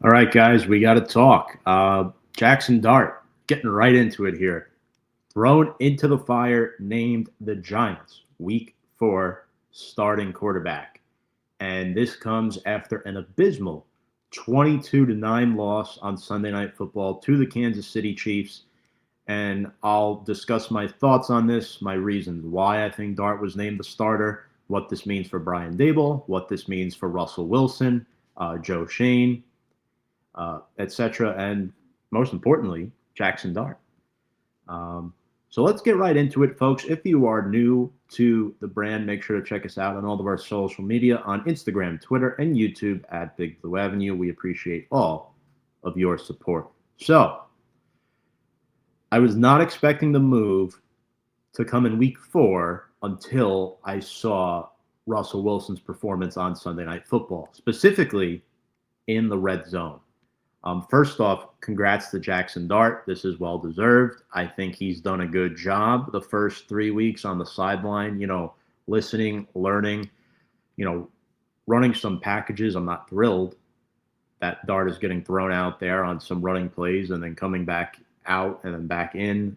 All right, guys, we got to talk. Jaxson Dart, getting right into it here. Thrown into the fire, named the Giants, week 4 starting quarterback. And this comes after an abysmal 22-9 loss on Sunday Night Football to the Kansas City Chiefs. And I'll discuss my thoughts on this, my reasons why I think Dart was named the starter, what this means for Brian Daboll, what this means for Russell Wilson, Joe Shane, etc., and most importantly, Jaxson Dart. Um, so let's get right into it, folks. If you are new to the brand, make sure to check us out on all of our social media on Instagram, Twitter, and YouTube at Big Blue Avenue. We appreciate all of your support. So I was not expecting the move to come in week 4 until I saw Russell Wilson's performance on Sunday Night Football, specifically in the red zone. First off, congrats to Jaxson Dart. This is well deserved. I think he's done a good job the first 3 weeks on the sideline, listening, learning, you know, running some packages. I'm not thrilled that Dart is getting thrown out there on some running plays and then coming back out and then back in.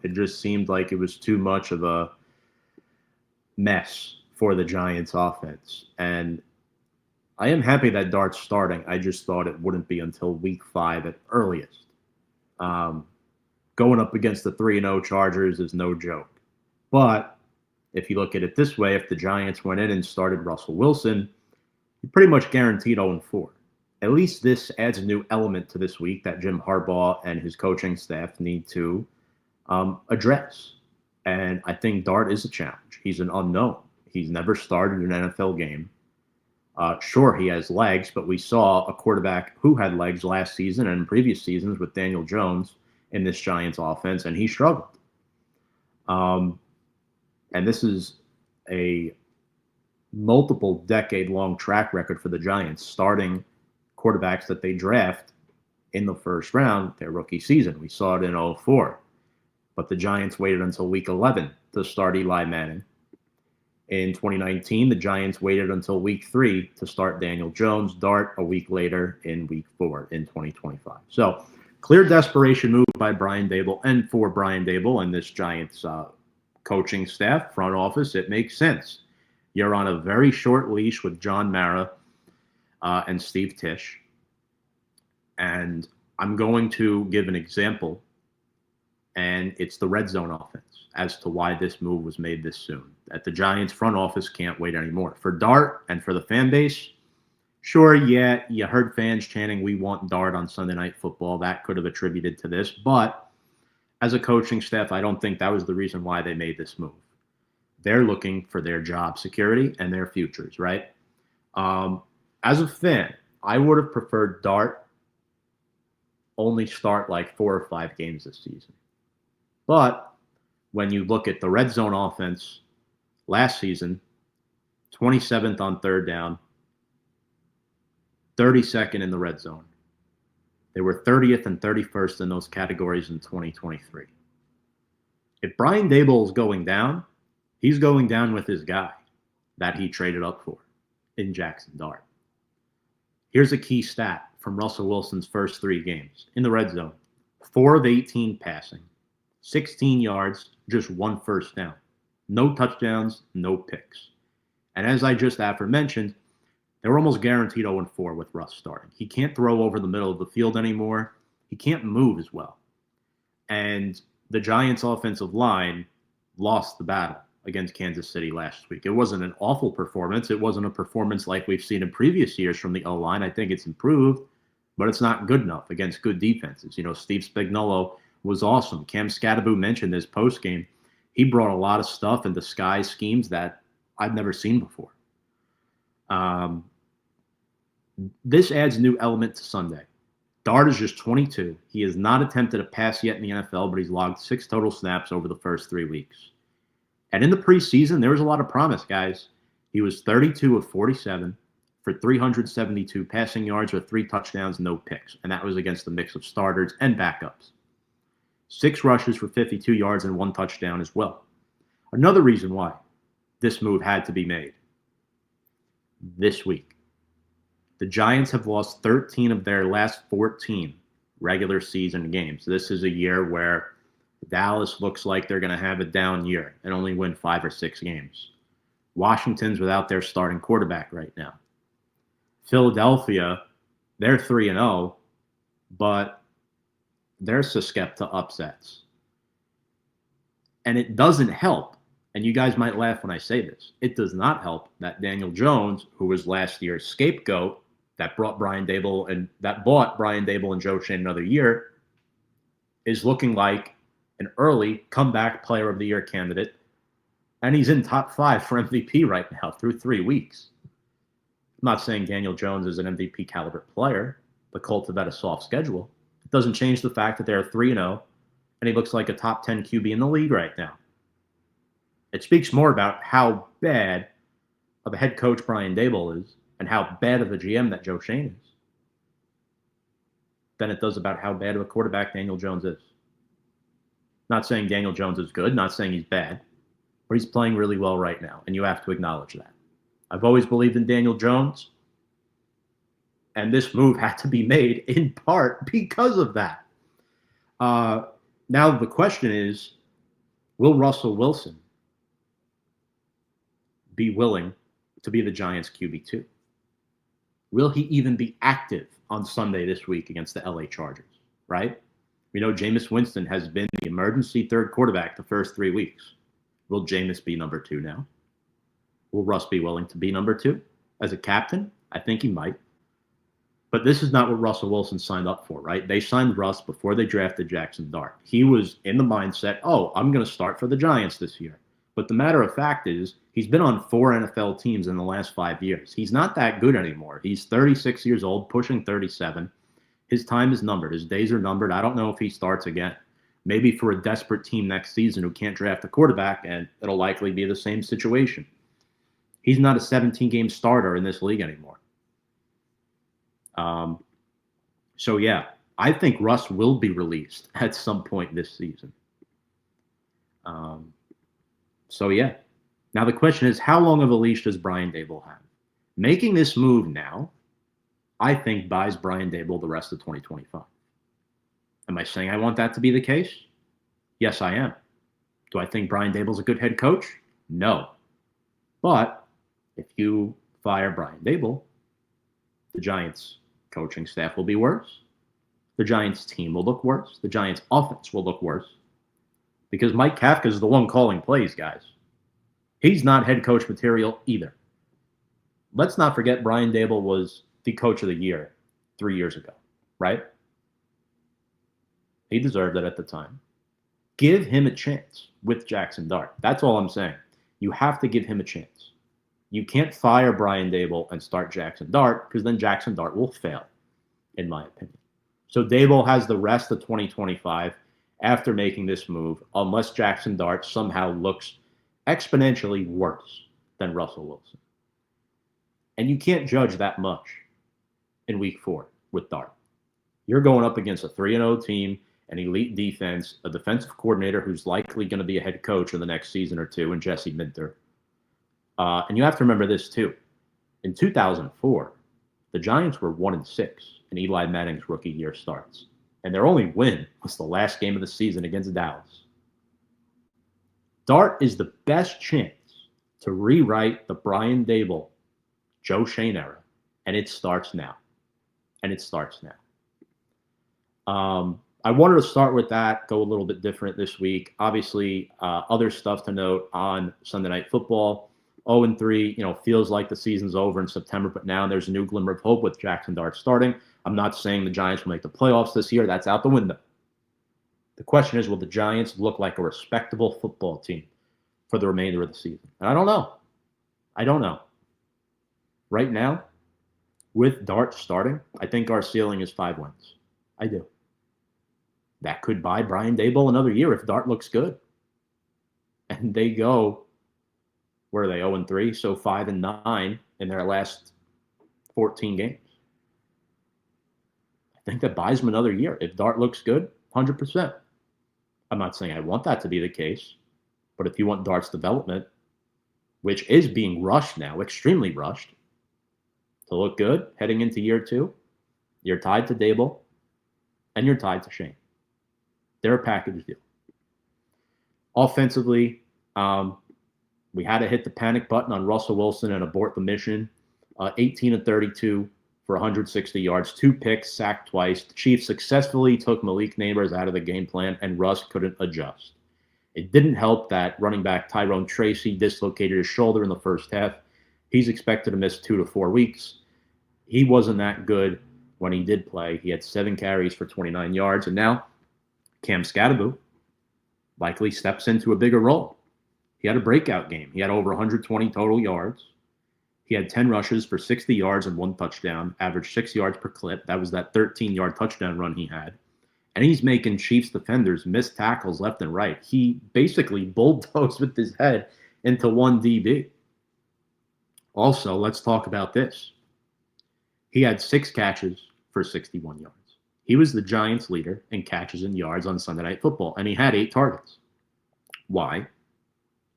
It just seemed like it was too much of a mess for the Giants offense. And I am happy that Dart's starting. I just thought it wouldn't be until week 5 at earliest. Um, Going up against the 3-0 Chargers is no joke. But if you look at it this way, if the Giants went in and started Russell Wilson, you're pretty much guaranteed 0-4. At least this adds a new element to this week that Jim Harbaugh and his coaching staff need to address. And I think Dart is a challenge. He's an unknown. He's never started an NFL game. Sure, he has legs, but we saw a quarterback who had legs last season and in previous seasons with Daniel Jones in this Giants offense, and he struggled. And this is a multiple decade-long track record for the Giants, starting quarterbacks that they draft in the first round their rookie season. We saw it in 2004, but the Giants waited until week 11 to start Eli Manning. In 2019, the Giants waited until week 3 to start Daniel Jones. Dart a week later in week 4 in 2025. So clear desperation move by Brian Daboll and for Brian Daboll and this Giants coaching staff, front office. It makes sense. You're on a very short leash with John Mara and Steve Tisch. And I'm going to give an example, and it's the red zone offense as to why this move was made this soon. That the Giants front office can't wait anymore. For Dart and for the fan base, sure, yeah, you heard fans chanting, "We want Dart" on Sunday Night Football. That could have attributed to this. But as a coaching staff, I don't think that was the reason why they made this move. They're looking for their job security and their futures, right? As a fan, I would have preferred Dart only start like 4 or 5 games this season. But when you look at the red zone offense last season, 27th on third down, 32nd in the red zone. They were 30th and 31st in those categories in 2023. If Brian Daboll is going down, he's going down with his guy that he traded up for in Jaxson Dart. Here's a key stat from Russell Wilson's first 3 games in the red zone. 4 of 18 passing, 16 yards, just 1 first down. No touchdowns, no picks. And as I just aforementioned, they were almost guaranteed 0-4 with Russ starting. He can't throw over the middle of the field anymore. He can't move as well. And the Giants' offensive line lost the battle against Kansas City last week. It wasn't an awful performance. It wasn't a performance like we've seen in previous years from the O-line. I think it's improved, but it's not good enough against good defenses. Steve Spagnuolo was awesome. Cam Skattebo mentioned this post-game. He brought a lot of stuff and disguise schemes that I've never seen before. This adds a new element to Sunday. Dart is just 22. He has not attempted a pass yet in the NFL, but he's logged 6 total snaps over the first 3 weeks. And in the preseason, there was a lot of promise, guys. He was 32 of 47 for 372 passing yards with 3 touchdowns, no picks. And that was against a mix of starters and backups. 6 rushes for 52 yards and 1 touchdown as well. Another reason why this move had to be made this week. The Giants have lost 13 of their last 14 regular season games. This is a year where Dallas looks like they're going to have a down year and only win 5 or 6 games. Washington's without their starting quarterback right now. Philadelphia, they're 3-0, but they're susceptible to upsets. And it doesn't help, and you guys might laugh when I say this, it does not help that Daniel Jones, who was last year's scapegoat, that bought Brian Daboll and Joe Schoen another year, is looking like an early comeback player of the year candidate, and he's in top 5 for MVP right now through 3 weeks. I'm not saying Daniel Jones is an MVP caliber player. The Colts have had a soft schedule. It doesn't change the fact that they're 3-0, and he looks like a top 10 QB in the league right now. It speaks more about how bad of a head coach Brian Daboll is and how bad of a GM that Joe Schoen is than it does about how bad of a quarterback Daniel Jones is. Not saying Daniel Jones is good, not saying he's bad, but he's playing really well right now, and you have to acknowledge that. I've always believed in Daniel Jones, and this move had to be made in part because of that. Now the question is, will Russell Wilson be willing to be the Giants' QB2? Will he even be active on Sunday this week against the LA Chargers, right? We know Jameis Winston has been the emergency third quarterback the first 3 weeks. Will Jameis be number 2 now? Will Russ be willing to be number 2 as a captain? I think he might. But this is not what Russell Wilson signed up for, right? They signed Russ before they drafted Jaxson Dart. He was in the mindset, I'm going to start for the Giants this year. But the matter of fact is, he's been on 4 NFL teams in the last 5 years. He's not that good anymore. He's 36 years old, pushing 37. His time is numbered. His days are numbered. I don't know if he starts again. Maybe for a desperate team next season who can't draft a quarterback, and it'll likely be the same situation. He's not a 17-game starter in this league anymore. So, yeah, I think Russ will be released at some point this season. So, yeah. Now, the question is, how long of a leash does Brian Daboll have? Making this move now, I think, buys Brian Daboll the rest of 2025. Am I saying I want that to be the case? Yes, I am. Do I think Brian Daboll's a good head coach? No. But if you fire Brian Daboll, the Giants' coaching staff will be worse. The Giants' team will look worse. The Giants' offense will look worse. Because Mike Kafka is the one calling plays, guys. He's not head coach material either. Let's not forget Brian Daboll was the coach of the year 3 years ago, right? He deserved it at the time. Give him a chance with Jaxson Dart. That's all I'm saying. You have to give him a chance. You can't fire Brian Daboll and start Jaxson Dart, because then Jaxson Dart will fail, in my opinion. So Daboll has the rest of 2025 after making this move, unless Jaxson Dart somehow looks exponentially worse than Russell Wilson. And you can't judge that much in week 4 with Dart. You're going up against a 3-0 team, an elite defense, a defensive coordinator who's likely going to be a head coach in the next season or two, and Jesse Minter. And you have to remember this too. In 2004, the Giants were 1-6 in Eli Manning's rookie year starts, and their only win was the last game of the season against Dallas. Dart is the best chance to rewrite the Brian Daboll, Joe Schoen era, and it starts now. I wanted to start with that, go a little bit different this week. Obviously, other stuff to note on Sunday Night Football. 0-3, feels like the season's over in September, but now there's a new glimmer of hope with Jaxson Dart starting. I'm not saying the Giants will make the playoffs this year. That's out the window. The question is, will the Giants look like a respectable football team for the remainder of the season? And I don't know. Right now, with Dart starting, I think our ceiling is 5 wins. I do. That could buy Brian Daboll another year if Dart looks good. And they go, where are they, 0-3? So 5-9 in their last 14 games. I think that buys them another year. If Dart looks good, 100%. I'm not saying I want that to be the case, but if you want Dart's development, which is being rushed now, extremely rushed, to look good heading into year 2, you're tied to Daboll and you're tied to Shane. They're a package deal. Offensively, we had to hit the panic button on Russell Wilson and abort the mission. 18 of 32 for 160 yards, 2 picks, sacked twice. The Chiefs successfully took Malik Nabers out of the game plan, and Russ couldn't adjust. It didn't help that running back Tyrone Tracy dislocated his shoulder in the first half. He's expected to miss 2 to 4 weeks. He wasn't that good when he did play. He had 7 carries for 29 yards, and now Cam Skattebo likely steps into a bigger role. He had a breakout game. He had over 120 total yards. He had 10 rushes for 60 yards and 1 touchdown, averaged 6 yards per clip. That was that 13-yard touchdown run he had. And he's making Chiefs defenders miss tackles left and right. He basically bulldozed with his head into one DB. Also, let's talk about this. He had 6 catches for 61 yards. He was the Giants' leader in catches and yards on Sunday Night Football, and he had 8 targets. Why?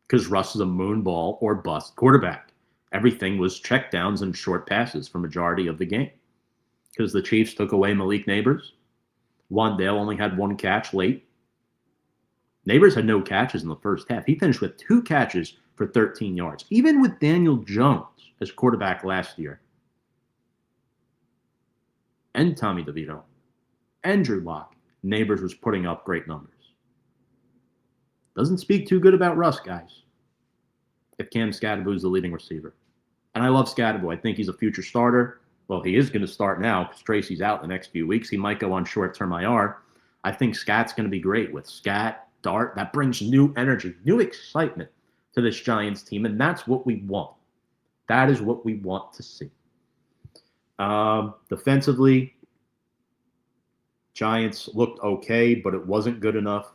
Because Russ is a moonball or bust quarterback. Everything was checkdowns and short passes for majority of the game. Because the Chiefs took away Malik Nabers. Wandale only had 1 catch late. Nabers had no catches in the first half. He finished with 2 catches for 13 yards. Even with Daniel Jones as quarterback last year, and Tommy DeVito, and Drew Lock, Nabers was putting up great numbers. Doesn't speak too good about Russ, guys, if Cam Skattebo is the leading receiver. And I love Skattebo. I think he's a future starter. Well, he is going to start now because Tracy's out the next few weeks. He might go on short-term IR. I think Scat's going to be great with Scat, Dart. That brings new energy, new excitement to this Giants team, and that's what we want. That is what we want to see. Defensively, Giants looked okay, but it wasn't good enough.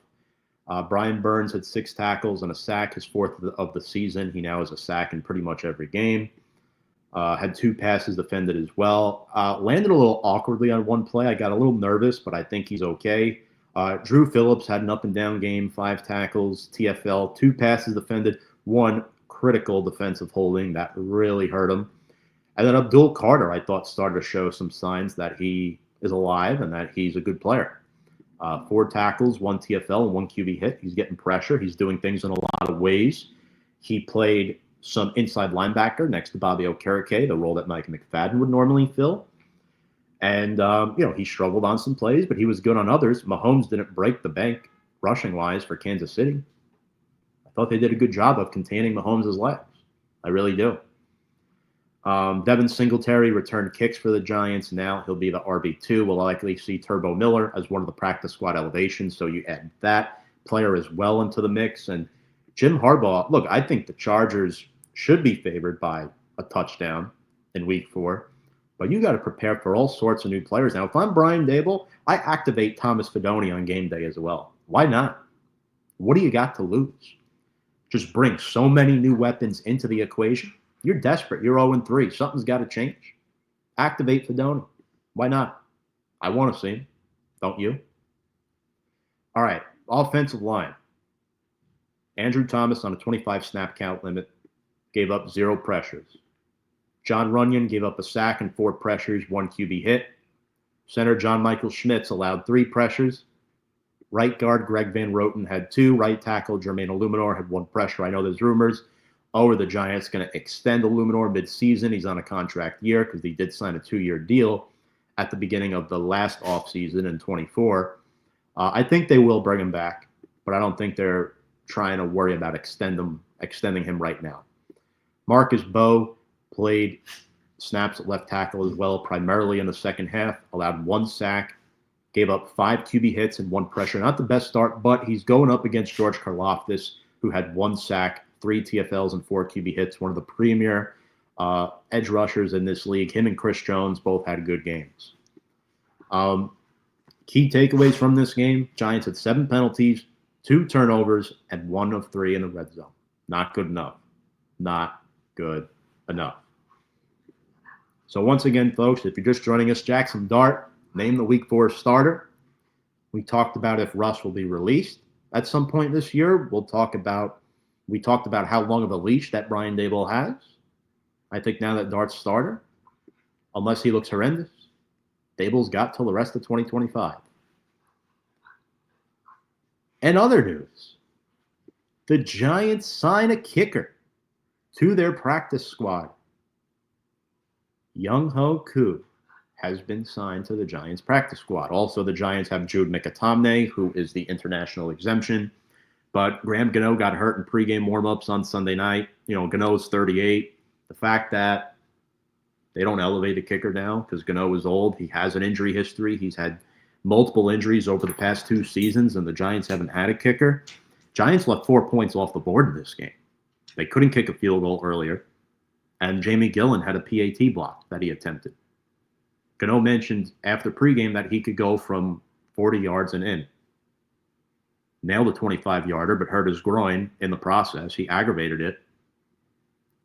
Brian Burns had 6 tackles and a sack, his 4th of the season. He now has a sack in pretty much every game. Had 2 passes defended as well. Landed a little awkwardly on one play. I got a little nervous, but I think he's okay. Drew Phillips had an up-and-down game, 5 tackles, TFL, 2 passes defended, 1 critical defensive holding. That really hurt him. And then Abdul Carter, I thought, started to show some signs that he is alive and that he's a good player. 4 tackles, 1 TFL, and 1 QB hit. He's getting pressure. He's doing things in a lot of ways. He played some inside linebacker next to Bobby Okereke, the role that Mike McFadden would normally fill. And, he struggled on some plays, but he was good on others. Mahomes didn't break the bank rushing-wise for Kansas City. I thought they did a good job of containing Mahomes' legs. I really do. Devin Singletary returned kicks for the Giants. Now he'll be the RB2. We'll likely see Turbo Miller as one of the practice squad elevations, so you add that player as well into the mix. And Jim Harbaugh, look, I think the Chargers should be favored by a touchdown in week 4, but you got to prepare for all sorts of new players. Now, if I'm Brian Daboll, I activate Thomas Fidone on game day as well. Why not? What do you got to lose? Just bring so many new weapons into the equation. You're desperate. You're 0-3. Something's got to change. Activate Fidone. Why not? I want to see him. Don't you? All right. Offensive line. Andrew Thomas on a 25 snap count limit gave up 0 pressures. John Runyon gave up a sack and 4 pressures, 1 QB hit. Center John Michael Schmitz allowed 3 pressures. Right guard Greg Van Roten had 2. Right tackle Jermaine Illuminor had 1 pressure. I know there's rumors. Are the Giants going to extend Illuminor midseason? He's on a contract year because he did sign a 2-year deal at the beginning of the last offseason in 24. I think they will bring him back, but I don't think they're trying to worry about extending him right now. Marcus Bowe played snaps at left tackle as well, primarily in the second half, allowed 1 sack, gave up 5 QB hits and 1 pressure. Not the best start, but he's going up against George Karlaftis, who had 1 sack, 3 TFLs, and 4 QB hits, one of the premier edge rushers in this league. Him and Chris Jones both had good games. Key takeaways from this game: Giants had 7 penalties, 2 turnovers, and 1 of 3 in the red zone. Not good enough. Not good enough. So once again, folks, if you're just joining us, Jaxson Dart named the Week 4 starter. We talked about if Russ will be released at some point this year. We talked about how long of a leash that Brian Daboll has. I think now that Dart's starter, Unless he looks horrendous, Daboll's got till the rest of 2025. And other news, the Giants sign a kicker to their practice squad. Younghoe Koo has been signed to the Giants practice squad. Also, the Giants have Jude McAtomney, who is the international exemption. But Graham Gano got hurt in pregame warmups on Sunday night. Gano's 38. The fact that they don't elevate a kicker now because Gano is old. He has an injury history. He's had multiple injuries over the past 2 seasons, and the Giants haven't had a kicker. Giants left 4 points off the board in this game. They couldn't kick a field goal earlier, and Jamie Gillen had a PAT block that he attempted. Gano mentioned after pregame that he could go from 40 yards and in. Nailed a 25-yarder, but hurt his groin in the process. He aggravated it.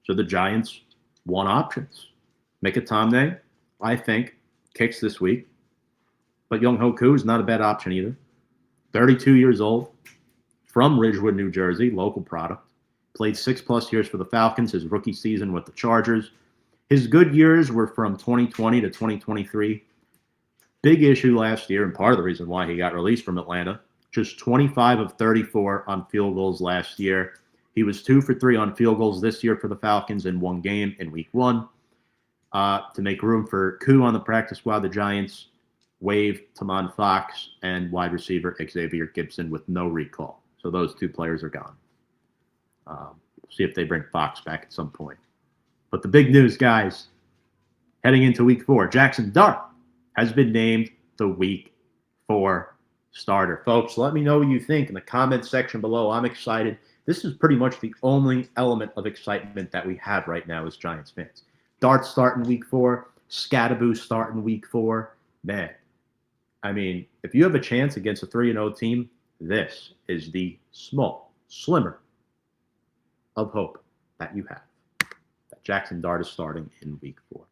So the Giants want options. McAtomney, I think, kicks this week. But Younghoe Koo is not a bad option either. 32 years old, from Ridgewood, New Jersey, local product. Played 6+ years for the Falcons, his rookie season with the Chargers. His good years were from 2020 to 2023. Big issue last year, and part of the reason why he got released from Atlanta. Just 25 of 34 on field goals last year. He was 2 for 3 on field goals this year for the Falcons in 1 game in week 1. To make room for Koo on the practice squad, the Giants waived Tamon Fox and wide receiver Xavier Gibson with no recall. So those 2 players are gone. See if they bring Fox back at some point. But the big news, guys, heading into week 4, Jaxson Dart has been named the week 4 starter. Folks, let me know what you think in the comments section below. I'm excited. This is pretty much the only element of excitement that we have right now as Giants fans. Dart starting week 4, Skattebo starting week 4. Man, I mean, if you have a chance against a 3-0 team, this is the slimmer of hope that you have. That Jaxson Dart is starting in week 4.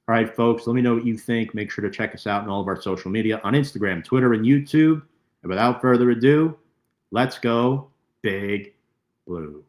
All right, folks, let me know what you think. Make sure to check us out on all of our social media on Instagram, Twitter, and YouTube. And without further ado, let's go Big Blue.